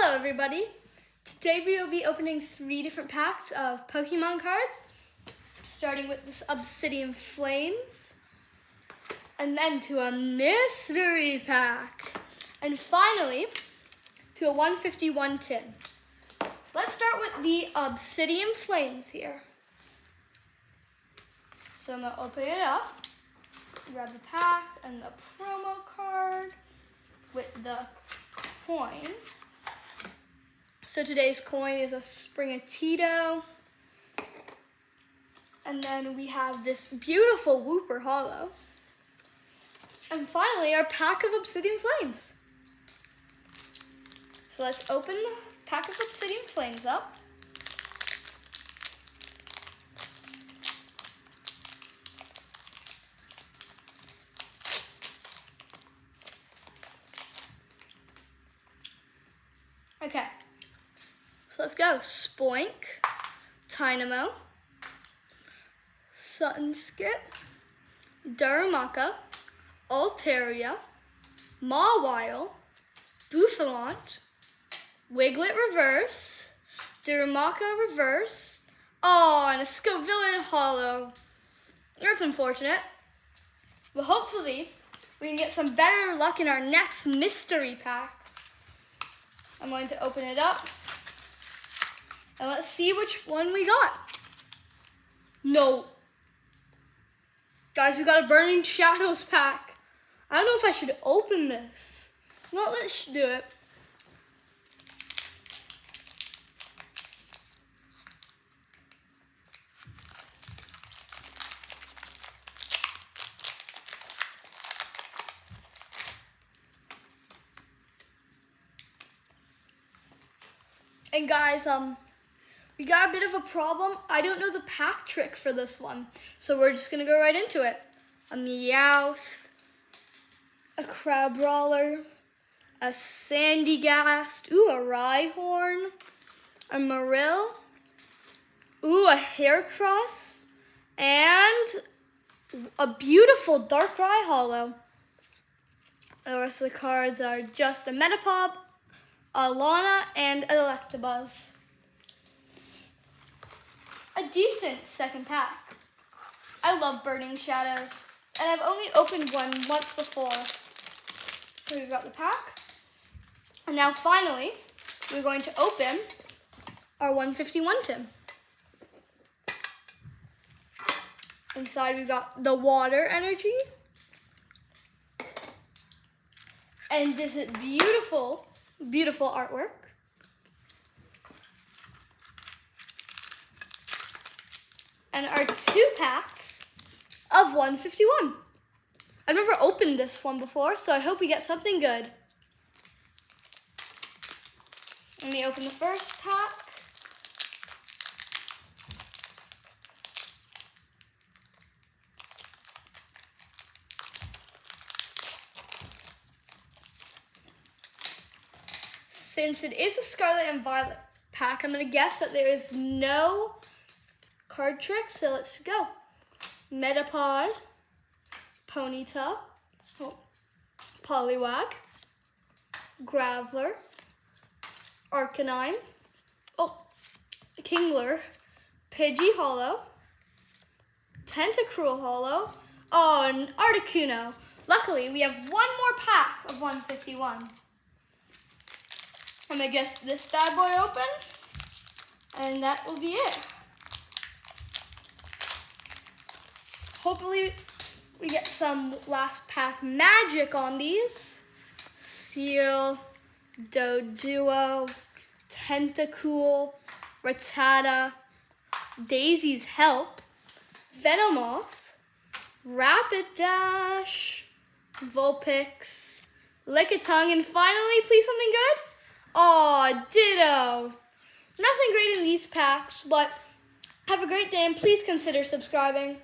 Hello everybody! Today we will be opening 3 different packs of Pokemon cards, starting with this Obsidian Flames, and then to a mystery pack, and finally to a 151 tin. Let's start with the Obsidian Flames here. So I'm going to open it up, grab the pack and the promo card with the coin. So today's coin is a Sprigatito. And then we have this beautiful Wooper Holo. And finally, our pack of Obsidian Flames. So let's open the pack of Obsidian Flames up. Okay, so let's go. Spoink, Tynamo, Sunskip, Darumaka, Altaria, Mawile, Bouffalant, Wiglet Reverse, Darumaka Reverse, and a Scovillain Holo. That's unfortunate. But hopefully we can get some better luck in our next mystery pack. I'm going to open it up, and let's see which one we got. No. Guys, we got a Burning Shadows pack. I don't know if I should open this. Well, let's do it. And guys, we got a bit of a problem. I don't know the pack trick for this one, so we're just gonna go right into it. A Meowth, a Crabrawler, a Sandygast, a Rhyhorn, a Marill, a Heracross, and a beautiful Darkrai Holo. The rest of the cards are just a Metapod, a Lana, and an Electabuzz. A decent second pack. I love Burning Shadows, and I've only opened one once before. So we've got the pack. And now finally, we're going to open our 151 tin. Inside we've got the Water Energy. And this is beautiful artwork. And our 2 packs of 151. I've never opened this one before, so I hope we get something good. Let me open the first pack. Since it is a Scarlet and Violet pack, I'm going to guess that there is no card trick, so let's go. Metapod, Ponyta, Poliwag, Graveler, Arcanine, Kingler, Pidgey Holo, Tentacruel Holo, and Articuno. Luckily, we have one more pack of 151. I'm going to get this bad boy open, and that will be it. Hopefully we get some last pack magic on these. Seal, Doduo, Tentacool, Rattata, Daisy's Help, Venomoth, Rapidash, Vulpix, Lickitung, and finally, please something good? Ditto. Nothing great in these packs, but have a great day and please consider subscribing.